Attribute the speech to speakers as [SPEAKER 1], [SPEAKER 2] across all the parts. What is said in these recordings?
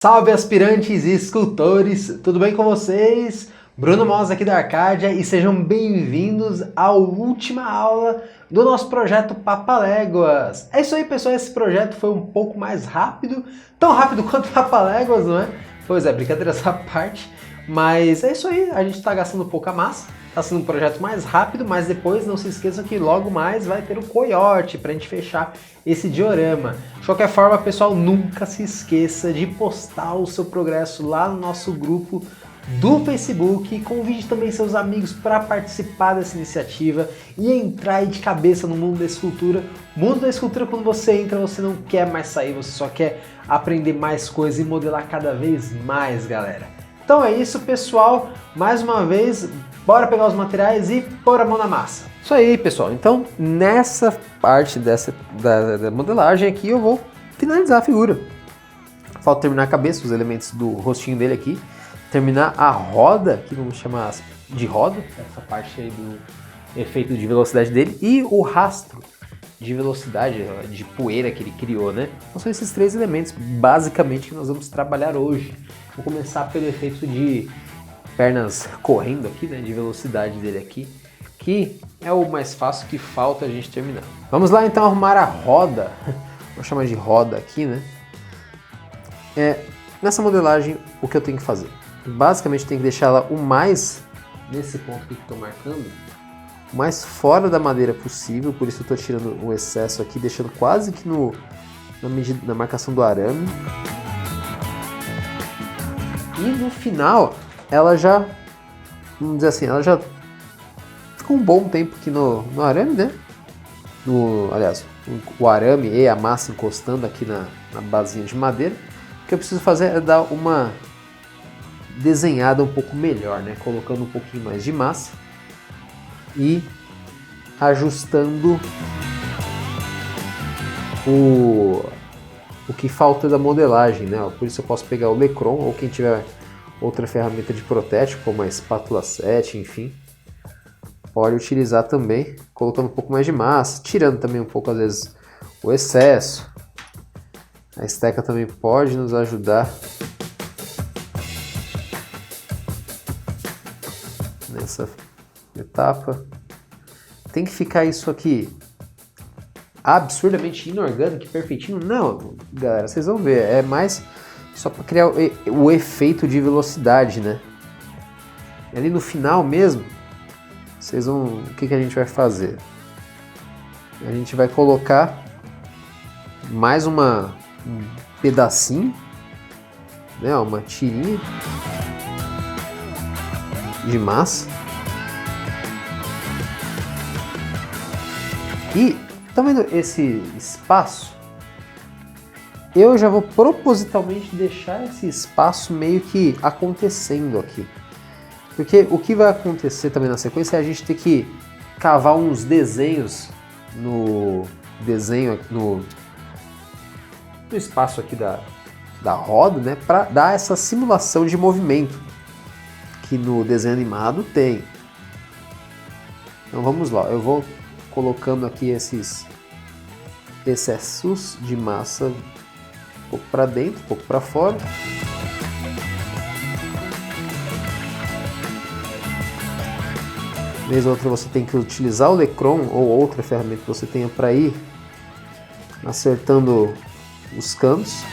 [SPEAKER 1] Salve aspirantes e escultores, tudo bem com vocês? Bruno Moz aqui da Arcadia e sejam bem-vindos à última aula do nosso projeto Papaléguas. É isso aí, pessoal, esse projeto foi um pouco mais rápido, tão rápido quanto Papaléguas, não é? Pois é, brincadeira essa parte, mas é isso aí, a gente está gastando pouca massa, está sendo um projeto mais rápido, mas depois não se esqueçam que logo mais vai ter o coiote para a gente fechar esse diorama. De qualquer forma, pessoal, nunca se esqueça de postar o seu progresso lá no nosso grupo do Facebook e convide também seus amigos para participar dessa iniciativa e entrar aí de cabeça no mundo da escultura. O mundo da escultura, quando você entra, você não quer mais sair, você só quer aprender mais coisas e modelar cada vez mais, galera. Então é isso, pessoal. Mais uma vez, bora pegar os materiais e pôr a mão na massa. Isso aí, pessoal. Então, nessa parte da modelagem aqui, eu vou finalizar a figura. Falta terminar a cabeça, os elementos do rostinho dele aqui. Terminar a roda, que vamos chamar de roda, essa parte aí do efeito de velocidade dele. E o rastro de velocidade, de poeira que ele criou, né? Então são esses três elementos, basicamente, que nós vamos trabalhar hoje. Vou começar pelo efeito de pernas correndo aqui, né? De velocidade dele aqui, que é o mais fácil, que falta a gente terminar. Vamos lá então arrumar a roda, vou chamar de roda aqui, né? Nessa modelagem, o que eu tenho que fazer? Basicamente, tem que deixar ela o mais, nesse ponto que eu estou marcando, o mais fora da madeira possível, por isso eu estou tirando o excesso aqui, deixando quase que na marcação do arame. E no final, ela já, vamos dizer assim, ela já ficou um bom tempo aqui no arame, né? Aliás, o arame e a massa encostando aqui na basinha de madeira. O que eu preciso fazer é dar uma desenhada um pouco melhor, né? Colocando um pouquinho mais de massa e ajustando o que falta da modelagem, né? Por isso eu posso pegar o Lecron ou quem tiver outra ferramenta de protético, como a espátula 7, enfim, pode utilizar também, colocando um pouco mais de massa, tirando também um pouco às vezes o excesso. A esteca também pode nos ajudar nessa etapa. Tem que ficar isso aqui absurdamente inorgânico, perfeitinho? Não, galera, vocês vão ver, é mais só para criar o efeito de velocidade, né? E ali no final mesmo, vocês vão, o que a gente vai fazer? A gente vai colocar mais um pedacinho, né? Uma tirinha de massa. E tá vendo esse espaço? Eu já vou propositalmente deixar esse espaço meio que acontecendo aqui. Porque o que vai acontecer também na sequência é a gente ter que cavar uns desenhos no espaço aqui da roda, né? Para dar essa simulação de movimento que no desenho animado tem. Então vamos lá, eu vou colocando aqui esses excessos de massa um pouco para dentro, um pouco para fora. Vez ou outra você tem que utilizar o Lecron ou outra ferramenta que você tenha para ir acertando os cantos.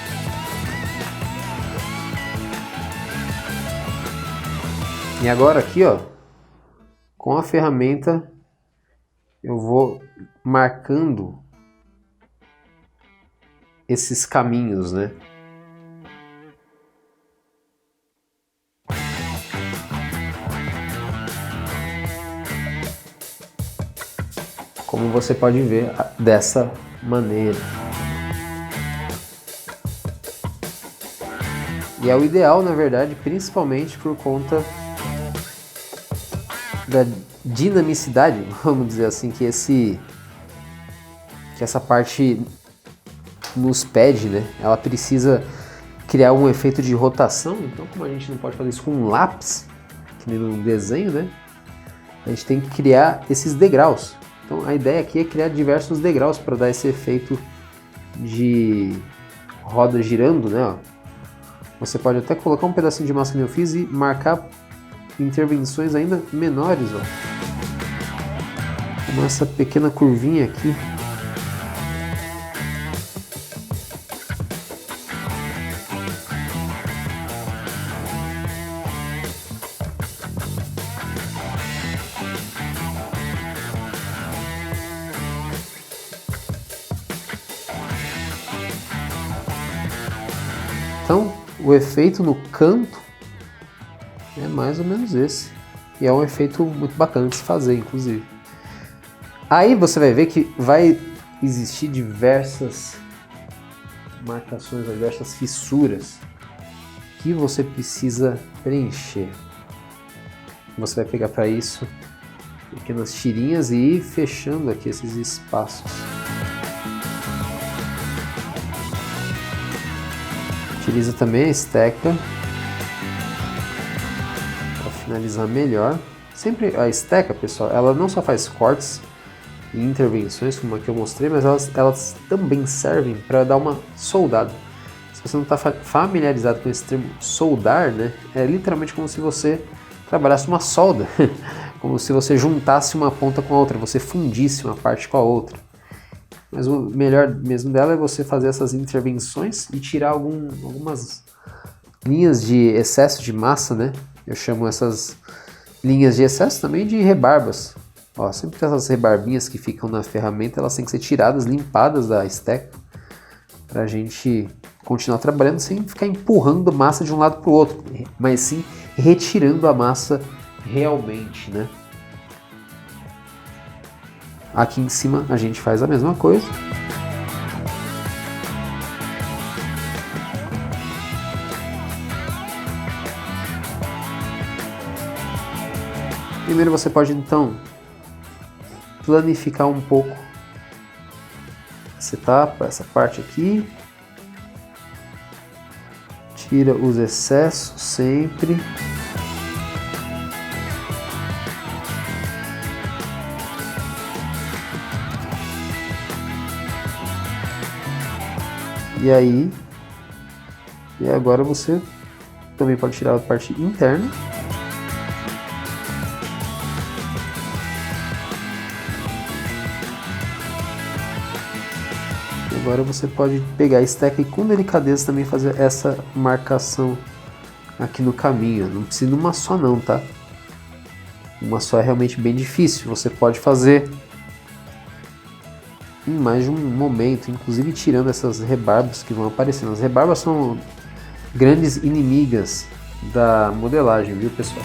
[SPEAKER 1] E agora aqui, ó, com a ferramenta eu vou marcando esses caminhos, né? Como você pode ver dessa maneira. E é o ideal, na verdade, principalmente por conta da dinamicidade, vamos dizer assim, que essa parte nos pede, né? Ela precisa criar um efeito de rotação, então como a gente não pode fazer isso com um lápis, que nem no desenho, né? A gente tem que criar esses degraus. Então a ideia aqui é criar diversos degraus para dar esse efeito de roda girando, né? Você pode até colocar um pedacinho de massa que eu fiz e marcar intervenções ainda menores, ó. Como essa pequena curvinha aqui. Então, o efeito no canto é mais ou menos esse. E é um efeito muito bacana de se fazer, inclusive. Aí você vai ver que vai existir diversas marcações, diversas fissuras que você precisa preencher. Você vai pegar para isso pequenas tirinhas e ir fechando aqui esses espaços. Utiliza também a esteca para finalizar melhor. Sempre a esteca, pessoal, ela não só faz cortes e intervenções, como aqui eu mostrei, mas elas também servem para dar uma soldada. Se você não está familiarizado com esse termo soldar, né, é literalmente como se você trabalhasse uma solda, como se você juntasse uma ponta com a outra, você fundisse uma parte com a outra. Mas o melhor mesmo dela é você fazer essas intervenções e tirar algumas linhas de excesso de massa, né? Eu chamo essas linhas de excesso também de rebarbas. Ó, sempre essas rebarbinhas que ficam na ferramenta, elas têm que ser tiradas, limpadas da esteca, para a gente continuar trabalhando sem ficar empurrando massa de um lado para o outro, mas sim retirando a massa realmente, né? Aqui em cima a gente faz a mesma coisa. Primeiro você pode então planificar um pouco essa etapa, essa parte aqui. Tira os excessos sempre. E agora você também pode tirar a parte interna. E agora você pode pegar a esteca e com delicadeza também fazer essa marcação aqui no caminho. Não precisa de uma só não, tá? Uma só é realmente bem difícil. Você pode fazer em mais de um momento, inclusive tirando essas rebarbas que vão aparecendo. As rebarbas são grandes inimigas da modelagem, viu, pessoal?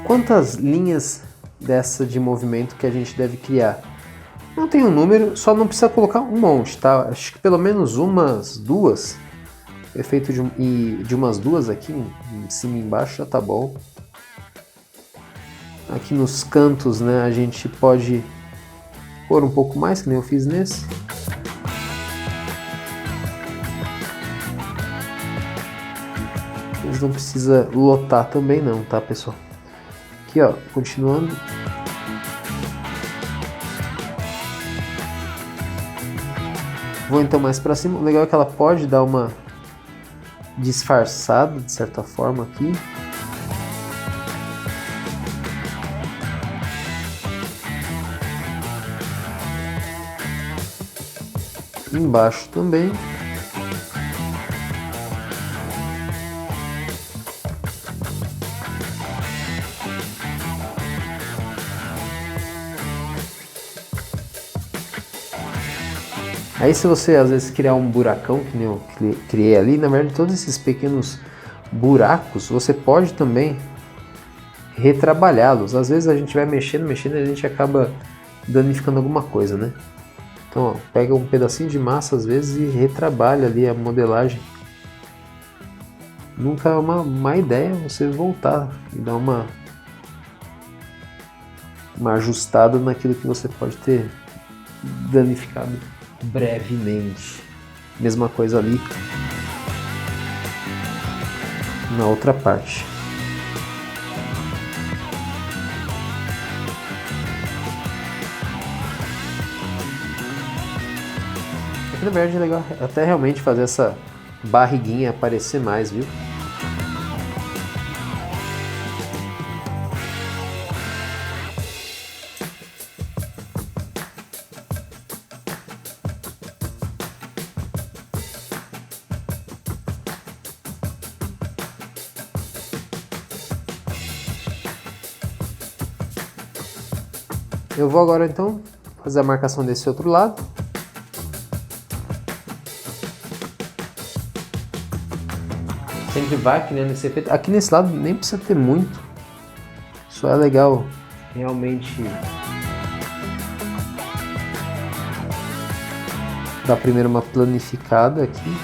[SPEAKER 1] Quantas linhas dessa de movimento que a gente deve criar? Não tem um número, só não precisa colocar um monte, tá? Acho que pelo menos umas duas. O efeito de umas duas aqui, em cima e embaixo, já tá bom. Aqui nos cantos, né, a gente pode pôr um pouco mais, que nem eu fiz nesse. Mas não precisa lotar também não, tá, pessoal? Aqui, ó, continuando. Vou então mais para cima. O legal é que ela pode dar uma disfarçada, de certa forma, aqui. Embaixo também. Aí se você às vezes criar um buracão, que nem eu criei ali, na verdade todos esses pequenos buracos, você pode também retrabalhá-los. Às vezes a gente vai mexendo e a gente acaba danificando alguma coisa, né? Então, ó, pega um pedacinho de massa às vezes e retrabalha ali a modelagem. Nunca é uma má ideia você voltar e dar uma ajustada naquilo que você pode ter danificado brevemente. Mesma coisa ali na outra parte. Aqui na verdade é legal até realmente fazer essa barriguinha aparecer mais, viu? Eu vou agora então fazer a marcação desse outro lado. Sempre vai criando esse efeito. Aqui nesse lado nem precisa ter muito. Só é legal realmente dar primeiro uma planificada aqui.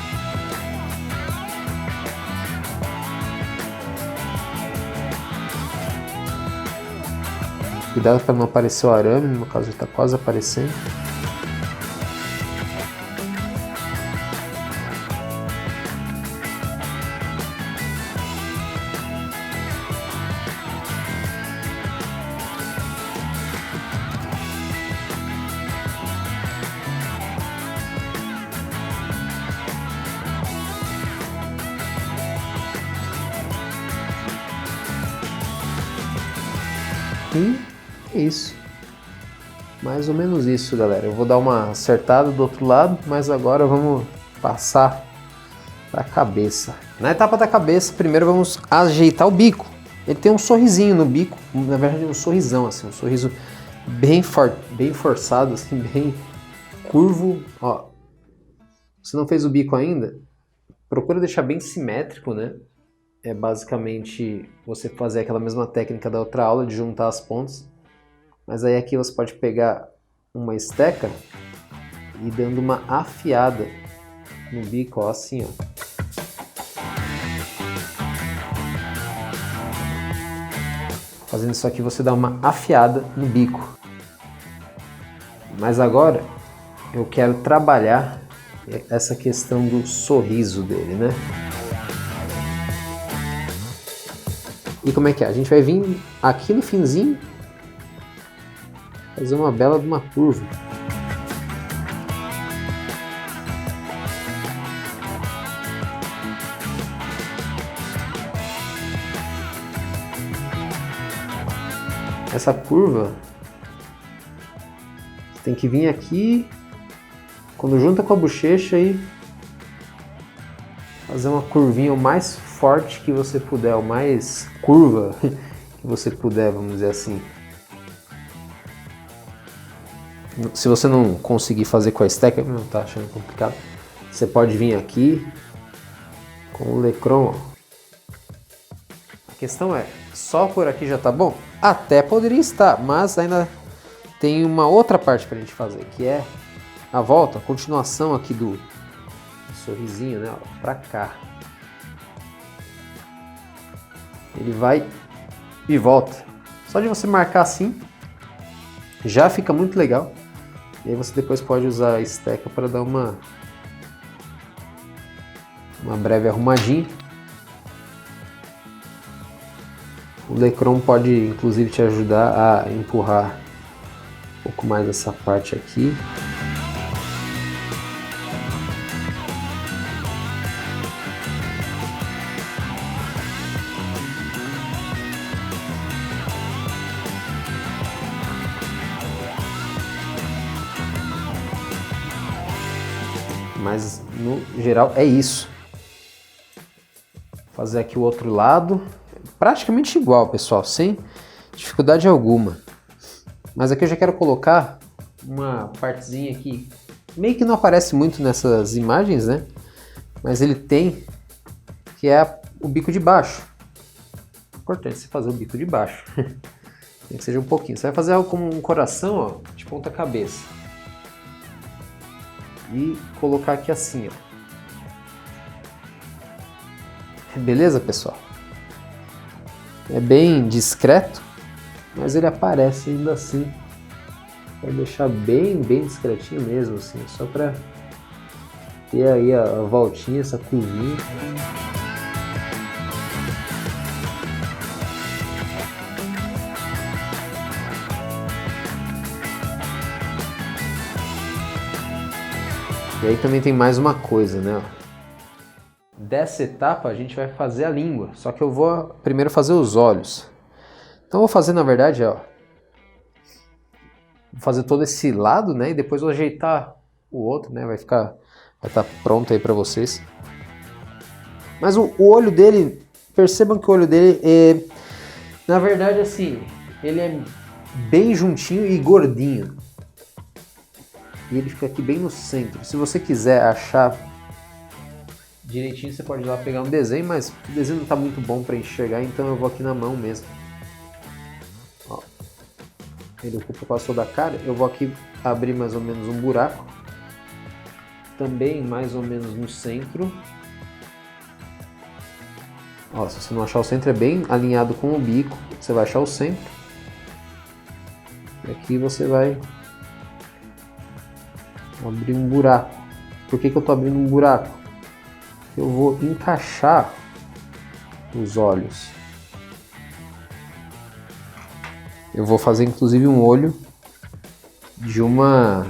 [SPEAKER 1] Cuidado para não aparecer o arame, no caso ele está quase aparecendo. E é isso. Mais ou menos isso, galera. Eu vou dar uma acertada do outro lado, mas agora vamos passar para a cabeça. Na etapa da cabeça, primeiro vamos ajeitar o bico. Ele tem um sorrisinho no bico, na verdade um sorrisão, assim, um sorriso bem forçado, assim, bem curvo. Ó, se não fez o bico ainda, procura deixar bem simétrico, né? É basicamente você fazer aquela mesma técnica da outra aula de juntar as pontas. Mas aí aqui você pode pegar uma esteca e dando uma afiada no bico, ó, assim, ó. Fazendo isso aqui você dá uma afiada no bico. Mas agora eu quero trabalhar essa questão do sorriso dele, né? E como é que é? A gente vai vir aqui no finzinho fazer uma bela de uma curva. Essa curva tem que vir aqui quando junta com a bochecha e fazer uma curvinha o mais forte que você puder, o mais curva que você puder, vamos dizer assim. Se você não conseguir fazer com a esteca, não tá achando complicado, você pode vir aqui com o Lecron. A questão é, só por aqui já tá bom? Até poderia estar, mas ainda tem uma outra parte pra gente fazer, que é a volta, a continuação aqui do sorrisinho, né, ó, pra cá. Ele vai e volta. Só de você marcar assim, já fica muito legal. E aí você depois pode usar a esteca para dar uma breve arrumadinha. O Lecron pode inclusive te ajudar a empurrar um pouco mais essa parte aqui. Mas no geral é isso. Vou fazer aqui o outro lado. Praticamente igual, pessoal, sem dificuldade alguma. Mas aqui eu já quero colocar uma partezinha aqui, meio que não aparece muito nessas imagens, né? Mas ele tem, que é o bico de baixo. Importante você fazer o bico de baixo. Tem que seja um pouquinho. Você vai fazer algo como um coração, ó, de ponta cabeça. e colocar aqui assim, ó. Beleza, pessoal? É bem discreto, mas ele aparece ainda assim. Vou deixar bem discretinho mesmo, assim, só para ter aí a voltinha, essa curvinha. E aí também tem mais uma coisa, né? Dessa etapa a gente vai fazer a língua, só que eu vou primeiro fazer os olhos. Então eu vou fazer, na verdade, ó, vou fazer todo esse lado, né? E depois vou ajeitar o outro, né? Vai estar pronto aí para vocês. Mas o olho dele, percebam que o olho dele é, na verdade, assim, ele é bem juntinho e gordinho. E ele fica aqui bem no centro. Se você quiser achar direitinho, você pode ir lá pegar um desenho, mas o desenho não está muito bom para enxergar, então eu vou aqui na mão mesmo. Ó. Ele ocupa quase toda a cara. Eu vou aqui abrir mais ou menos um buraco. Também mais ou menos no centro. Ó, se você não achar o centro, é bem alinhado com o bico. Você vai achar o centro. E aqui você vai abrir um buraco. Por que eu estou abrindo um buraco? Eu vou encaixar os olhos. Eu vou fazer inclusive um olho de uma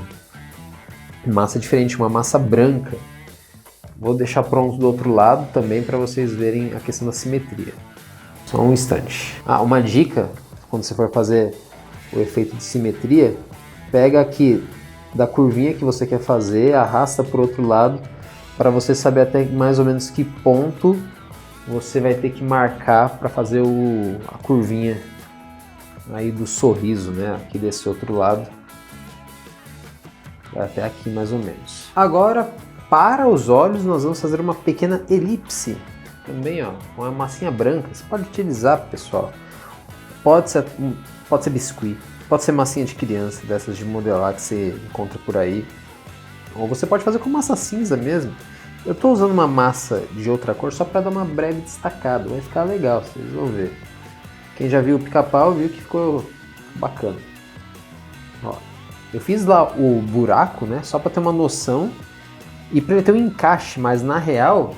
[SPEAKER 1] massa diferente, uma massa branca. Vou deixar pronto do outro lado também para vocês verem a questão da simetria. Só um instante. Uma dica, quando você for fazer o efeito de simetria, pega aqui da curvinha que você quer fazer, arrasta para o outro lado, para você saber até mais ou menos que ponto você vai ter que marcar para fazer a curvinha aí do sorriso, né? Aqui desse outro lado, até aqui mais ou menos. Agora, para os olhos, nós vamos fazer uma pequena elipse, também, ó, com uma massinha branca. Você pode utilizar, pessoal, pode ser biscuit, pode ser massinha de criança, dessas de modelar que você encontra por aí. Ou você pode fazer com massa cinza mesmo. Eu estou usando uma massa de outra cor só para dar uma breve destacada. Vai ficar legal, vocês vão ver. Quem já viu o pica-pau viu que ficou bacana. Ó, eu fiz lá o buraco, né, só para ter uma noção e para ele ter um encaixe, mas na real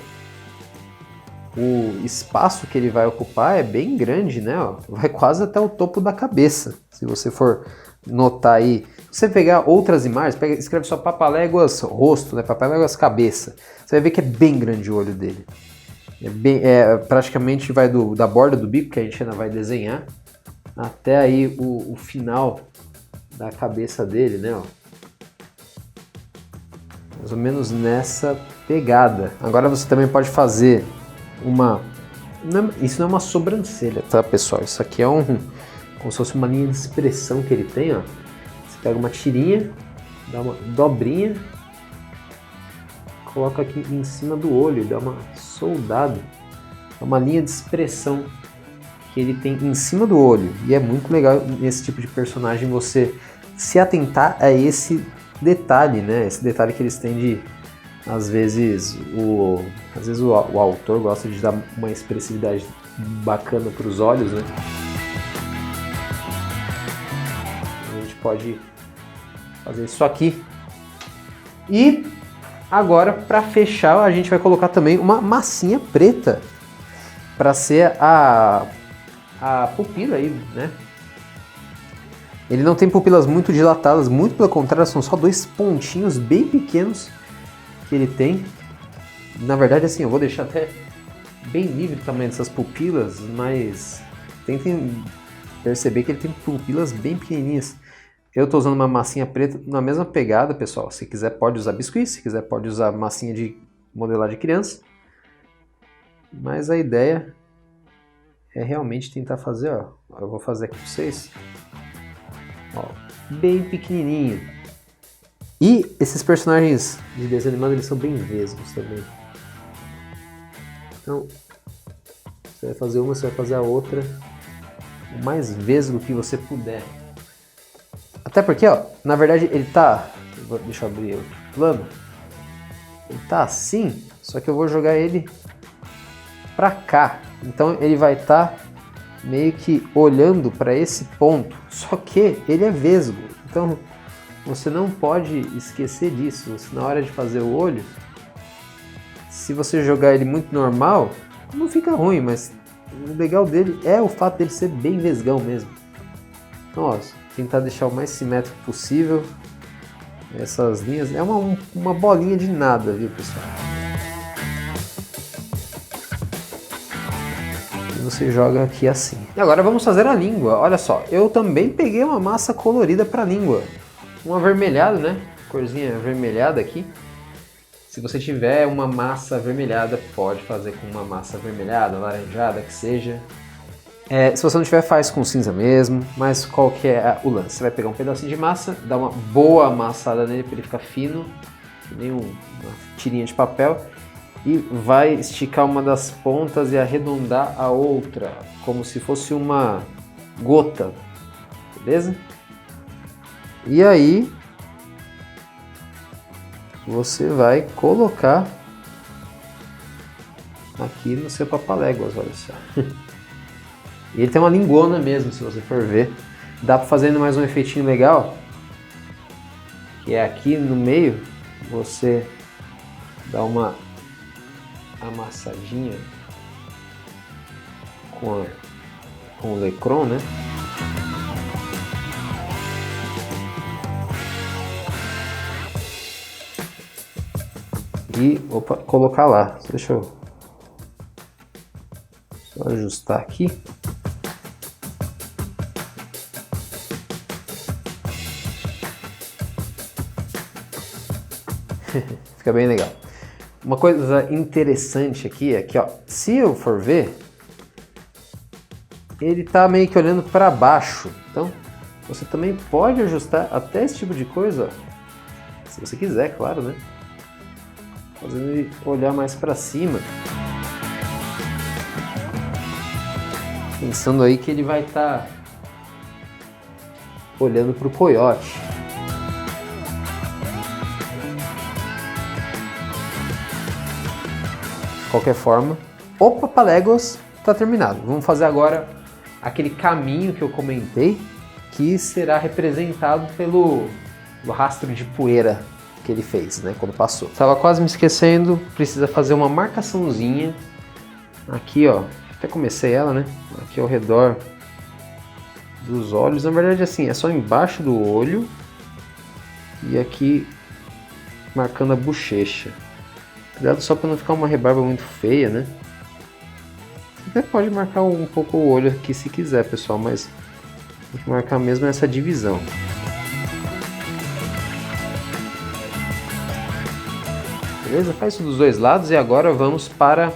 [SPEAKER 1] o espaço que ele vai ocupar é bem grande, né? Ó, vai quase até o topo da cabeça. Se você for notar aí, se você pegar outras imagens, escreve só Papaléguas rosto, né? Papaléguas cabeça. Você vai ver que é bem grande o olho dele. Praticamente vai da borda do bico, que a gente ainda vai desenhar, até aí o final da cabeça dele, né? Ó. Mais ou menos nessa pegada. Agora você também pode fazer isso não é uma sobrancelha, tá, pessoal? Isso aqui é como se fosse uma linha de expressão que ele tem, ó. Você pega uma tirinha, dá uma dobrinha, coloca aqui em cima do olho, dá uma soldada. É uma linha de expressão que ele tem em cima do olho. E é muito legal nesse tipo de personagem você se atentar a esse detalhe, né? Esse detalhe que eles têm de, às vezes o autor gosta de dar uma expressividade bacana para os olhos, né? A gente pode fazer isso aqui. E agora, para fechar, a gente vai colocar também uma massinha preta para ser a pupila aí, né? Ele não tem pupilas muito dilatadas, muito pelo contrário, são só dois pontinhos bem pequenos que ele tem. Na verdade, assim, eu vou deixar até bem livre o tamanho dessas pupilas, mas tentem perceber que ele tem pupilas bem pequenininhas. Eu estou usando uma massinha preta na mesma pegada, pessoal. Se quiser pode usar biscuit, se quiser pode usar massinha de modelar de criança. Mas a ideia é realmente tentar fazer, ó. Eu vou fazer aqui para vocês. Ó, bem pequenininho. E esses personagens de desenho animado, eles são bem vesgos também. Então, você vai fazer uma, você vai fazer a outra. O mais vesgo que você puder. Até porque, ó, na verdade ele tá... Deixa eu abrir outro plano. Ele tá assim, só que eu vou jogar ele pra cá. Então ele vai estar meio que olhando para esse ponto, só que ele é vesgo. Então você não pode esquecer disso. Na hora de fazer o olho, se você jogar ele muito normal, não fica ruim, mas o legal dele é o fato dele ser bem vesgão mesmo. Então, ó, tentar deixar o mais simétrico possível. Essas linhas é uma bolinha de nada, viu, pessoal? E você joga aqui assim. E agora vamos fazer a língua. Olha só, eu também peguei uma massa colorida para a língua. Um avermelhado, né? Corzinha avermelhada aqui. Se você tiver uma massa avermelhada, pode fazer com uma massa avermelhada, laranjada, que seja. Se você não tiver, faz com cinza mesmo, mas qual que é o lance? Você vai pegar um pedacinho de massa, dar uma boa amassada nele para ele ficar fino, que nem uma tirinha de papel, e vai esticar uma das pontas e arredondar a outra, como se fosse uma gota, beleza? E aí você vai colocar aqui no seu Papaléguas, olha só. E ele tem uma lingona mesmo, se você for ver. Dá para fazer mais um efeitinho legal, que é aqui no meio, você dá uma amassadinha com o Lecron, né? E colocar lá. Deixa eu só ajustar aqui. Fica bem legal. Uma coisa interessante aqui é que, ó, se eu for ver, ele tá meio que olhando para baixo. Então, você também pode ajustar até esse tipo de coisa, ó, se você quiser, claro, né? Fazendo ele olhar mais para cima. Pensando aí que ele vai estar olhando para o coiote. De qualquer forma, o Papaléguas está terminado. Vamos fazer agora aquele caminho que eu comentei, que será representado pelo rastro de poeira que ele fez, né, quando passou. Tava quase me esquecendo, precisa fazer uma marcaçãozinha aqui, ó. Até comecei ela, né? Aqui ao redor dos olhos. Na verdade, assim, é só embaixo do olho e aqui marcando a bochecha. Cuidado só para não ficar uma rebarba muito feia, né? Você até pode marcar um pouco o olho aqui se quiser, pessoal, mas tem que marcar mesmo essa divisão. Beleza? Faz isso dos dois lados e agora vamos para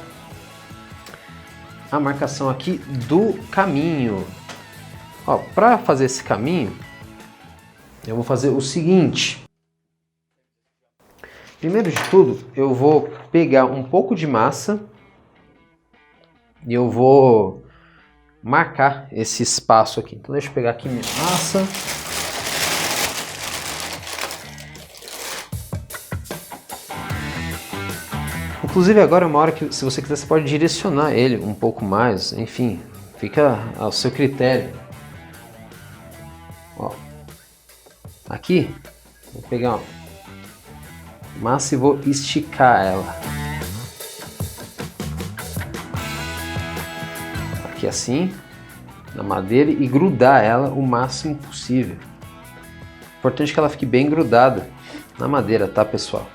[SPEAKER 1] a marcação aqui do caminho. Ó, para fazer esse caminho, eu vou fazer o seguinte. Primeiro de tudo, eu vou pegar um pouco de massa e eu vou marcar esse espaço aqui. Então deixa eu pegar aqui minha massa. Inclusive agora é uma hora que, se você quiser, você pode direcionar ele um pouco mais, enfim, fica ao seu critério. Ó, aqui, vou pegar uma massa e vou esticar ela. Aqui assim, na madeira, e grudar ela o máximo possível. Importante que ela fique bem grudada na madeira, tá, pessoal?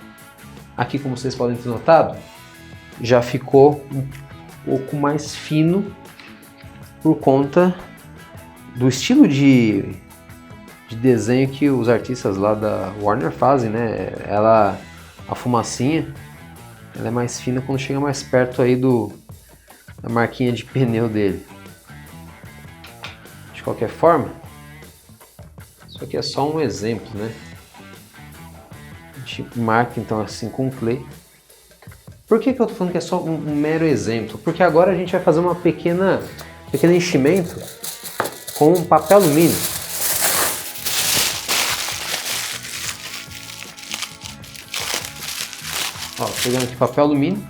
[SPEAKER 1] Aqui, como vocês podem ter notado, já ficou um pouco mais fino por conta do estilo de desenho que os artistas lá da Warner fazem, né? A fumacinha, ela é mais fina quando chega mais perto aí da marquinha de pneu dele. De qualquer forma, isso aqui é só um exemplo, né? A gente marca então assim com clay. Por que eu tô falando que é só um mero exemplo? Porque agora a gente vai fazer uma pequeno enchimento com papel alumínio. Ó, pegando aqui papel alumínio.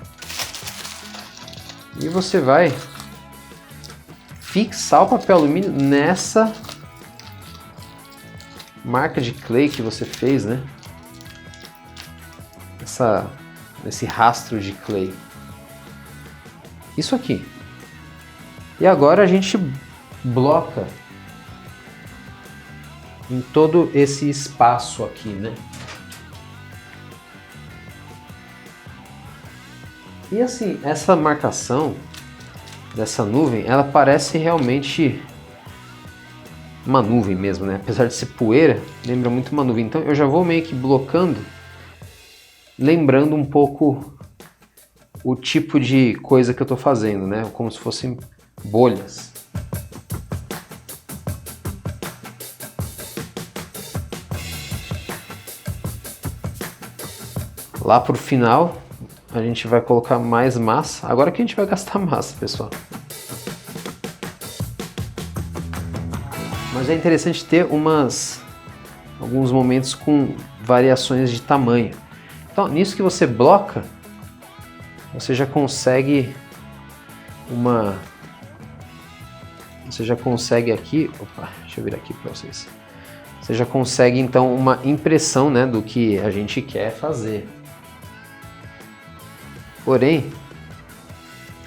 [SPEAKER 1] E você vai fixar o papel alumínio nessa marca de clay que você fez, né? Esse rastro de clay. Isso aqui. E agora a gente bloca em todo esse espaço aqui, né? E assim, essa marcação dessa nuvem, ela parece realmente uma nuvem mesmo, né? Apesar de ser poeira, lembra muito uma nuvem. Então eu já vou meio que blocando, lembrando um pouco o tipo de coisa que eu tô fazendo, né? Como se fossem bolhas. Lá pro final, a gente vai colocar mais massa. Agora que a gente vai gastar massa, pessoal. Mas é interessante ter alguns momentos com variações de tamanho. Então, nisso que você bloca, você já consegue aqui, opa, deixa eu virar aqui para vocês. Você já consegue então uma impressão, né, do que a gente quer fazer. Porém,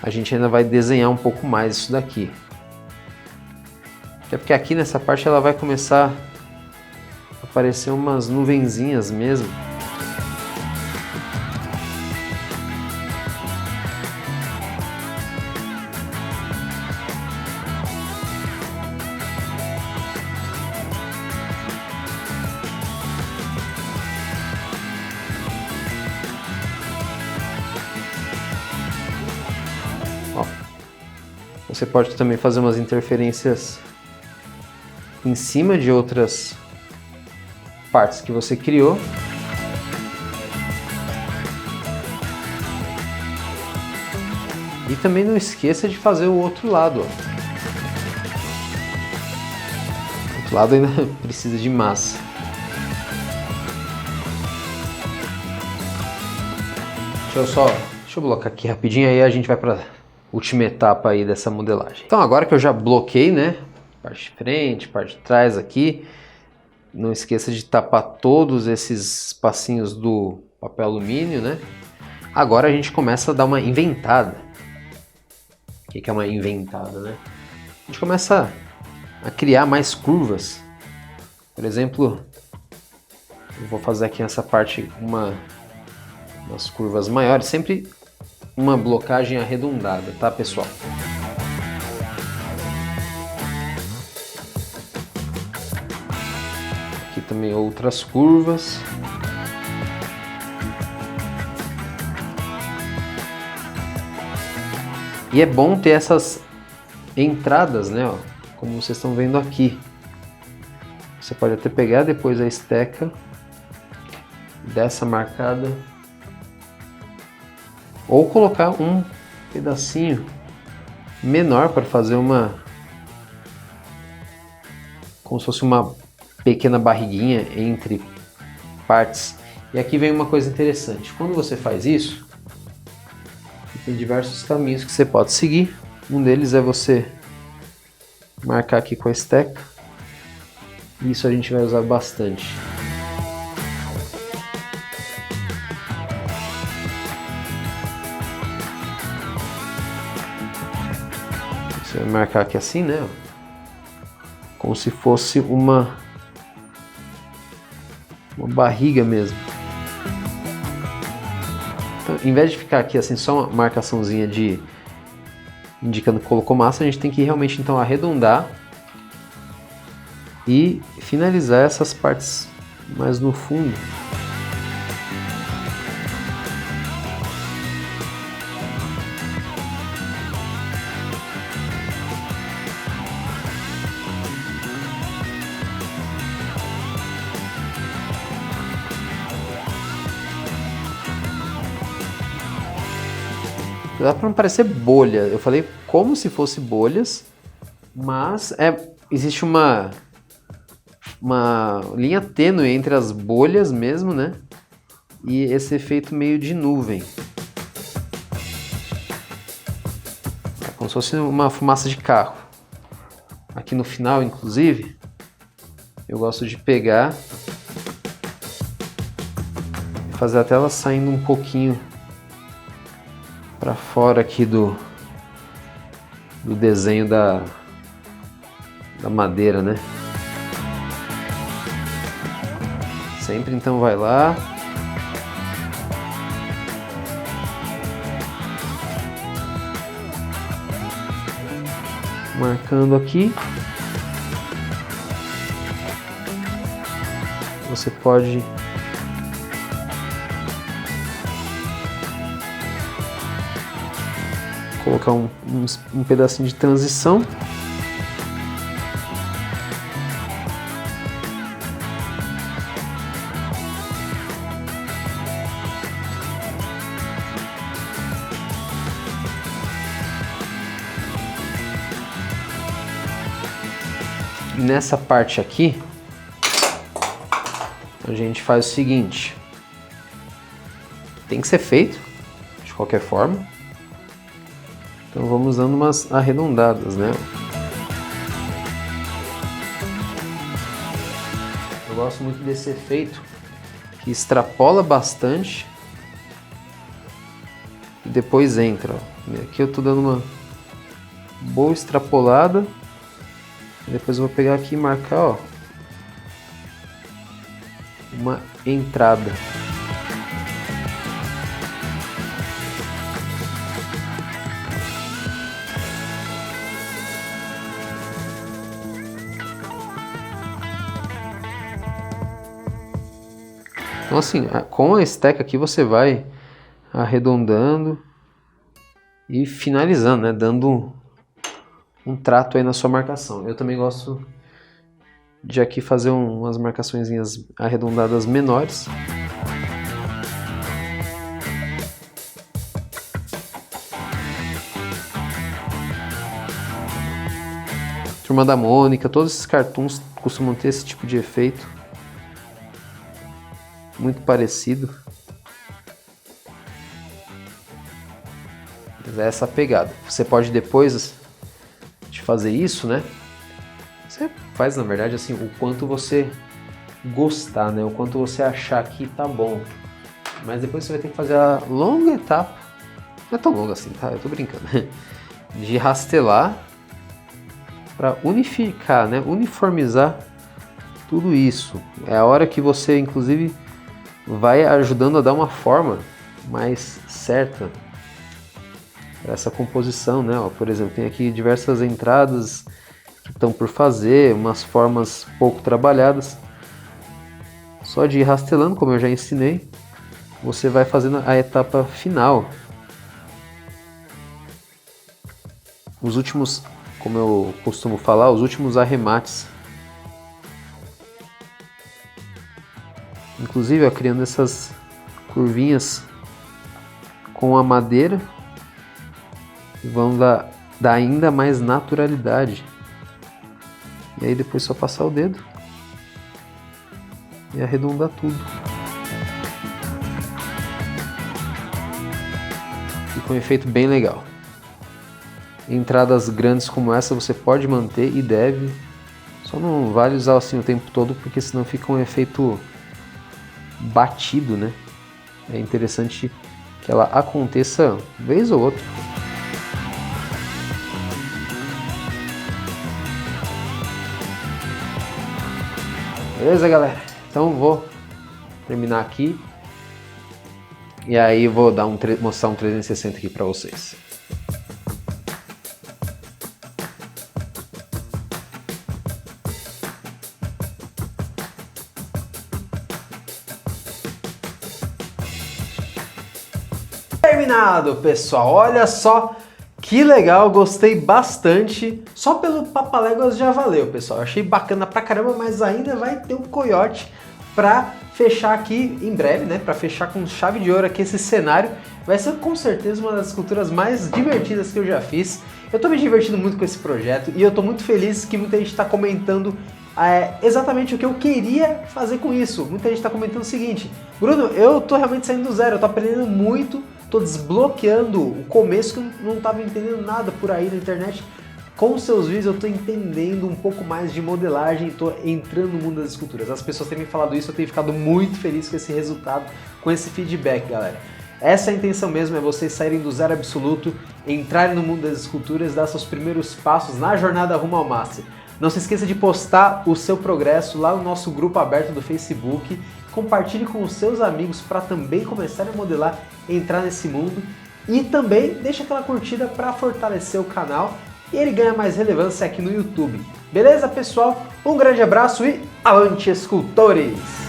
[SPEAKER 1] a gente ainda vai desenhar um pouco mais isso daqui. Até porque aqui nessa parte ela vai começar a aparecer umas nuvenzinhas mesmo. Ó, você pode também fazer umas interferências em cima de outras partes que você criou. E também não esqueça de fazer o outro lado. Ó. O outro lado ainda precisa de massa. Deixa eu blocar aqui rapidinho, aí a gente vai para a última etapa aí dessa modelagem. Então agora que eu já bloqueei, né? Parte de frente, parte de trás aqui. Não esqueça de tapar todos esses espacinhos do papel alumínio, né? Agora a gente começa a dar uma inventada. O que é uma inventada, né? A gente começa a criar mais curvas. Por exemplo, eu vou fazer aqui nessa parte umas curvas maiores, sempre uma blocagem arredondada, tá, pessoal? Aqui também outras curvas. E é bom ter essas entradas, né, ó, como vocês estão vendo aqui. Você pode até pegar depois a esteca dessa marcada ou colocar um pedacinho menor para fazer como se fosse uma pequena barriguinha entre partes. E aqui vem uma coisa interessante. Quando você faz isso, tem diversos caminhos que você pode seguir. Um deles é você marcar aqui com a esteca. Isso a gente vai usar bastante. Você vai marcar aqui assim, né? Como se fosse uma barriga mesmo. Então, em vez de ficar aqui assim só uma marcaçãozinha indicando que colocou massa, a gente tem que realmente então arredondar e finalizar essas partes mais no fundo. Dá para não parecer bolha. Eu falei como se fosse bolhas, mas existe uma linha tênue entre as bolhas mesmo, né? e esse efeito meio de nuvem. É como se fosse uma fumaça de carro. Aqui no final, inclusive, eu gosto de pegar e fazer até ela saindo um pouquinho para fora aqui do desenho da madeira, né? Sempre então vai lá. Marcando aqui. Você pode colocar um pedacinho de transição. E nessa parte aqui, a gente faz o seguinte, tem que ser feito de qualquer forma, então vamos dando umas arredondadas, né? Eu gosto muito desse efeito que extrapola bastante e depois entra, ó. Aqui eu tô dando uma boa extrapolada, e depois eu vou pegar aqui e marcar, ó, uma entrada. Então assim, com a esteca aqui você vai arredondando e finalizando, né, dando um trato aí na sua marcação. Eu também gosto de aqui fazer umas marcaçõezinhas arredondadas menores. Turma da Mônica, todos esses cartoons costumam ter esse tipo de efeito. Muito parecido. Mas é essa a pegada. Você pode depois de fazer isso, né? Você faz, na verdade, assim, o quanto você gostar, né? O quanto você achar que tá bom. Mas depois você vai ter que fazer a longa etapa. Não é tão longa assim, tá? Eu tô brincando. De rastelar para unificar, né? Uniformizar tudo isso. É a hora que você, inclusive, vai ajudando a dar uma forma mais certa para essa composição, né? Ó, por exemplo, tem aqui diversas entradas que estão por fazer, umas formas pouco trabalhadas. Só de ir rastelando, como eu já ensinei, você vai fazendo a etapa final. Os últimos, como eu costumo falar, os últimos arremates. Inclusive, ó, criando essas curvinhas com a madeira, vão dar ainda mais naturalidade. E aí depois só passar o dedo e arredondar tudo. Fica um efeito bem legal. Entradas grandes como essa você pode manter e deve. Só não vale usar assim o tempo todo, porque senão fica um efeito batido, né? É interessante que ela aconteça vez ou outra. Beleza, galera? Então vou terminar aqui e aí vou dar mostrar um 360 aqui para vocês. Terminado, pessoal. Olha só que legal, gostei bastante. Só pelo Papaléguas já valeu, pessoal. Achei bacana pra caramba, mas ainda vai ter um coiote pra fechar aqui em breve, né? Pra fechar com chave de ouro aqui esse cenário. Vai ser com certeza uma das esculturas mais divertidas que eu já fiz. Eu tô me divertindo muito com esse projeto e eu tô muito feliz que muita gente tá comentando exatamente o que eu queria fazer com isso. Muita gente está comentando o seguinte: Bruno, eu tô realmente saindo do zero, eu tô aprendendo muito, tô desbloqueando o começo que eu não estava entendendo nada por aí na internet. Com os seus vídeos eu estou entendendo um pouco mais de modelagem, estou entrando no mundo das esculturas. As pessoas têm me falado isso, eu tenho ficado muito feliz com esse resultado, com esse feedback, galera. Essa é a intenção mesmo, é vocês saírem do zero absoluto, entrarem no mundo das esculturas, dar seus primeiros passos na jornada rumo ao Master. Não se esqueça de postar o seu progresso lá no nosso grupo aberto do Facebook, compartilhe com os seus amigos para também começarem a modelar, entrar nesse mundo e também deixa aquela curtida para fortalecer o canal e ele ganha mais relevância aqui no YouTube. Beleza, pessoal? Um grande abraço e avante, escultores!